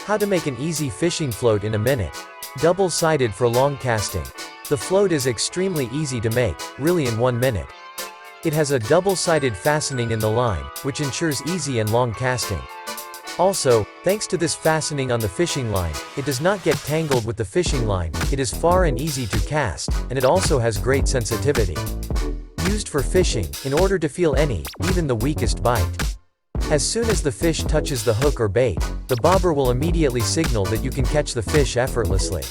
How to make an easy fishing float in a minute. Double-sided for long casting. The float is extremely easy to make, really in 1 minute. It has a double-sided fastening in the line, which ensures easy and long casting. Also, thanks to this fastening on the fishing line, it does not get tangled with the fishing line, it is far and easy to cast, and it also has great sensitivity. Used for fishing, in order to feel any, even the weakest bite. As soon as the fish touches the hook or bait, the bobber will immediately signal that you can catch the fish effortlessly.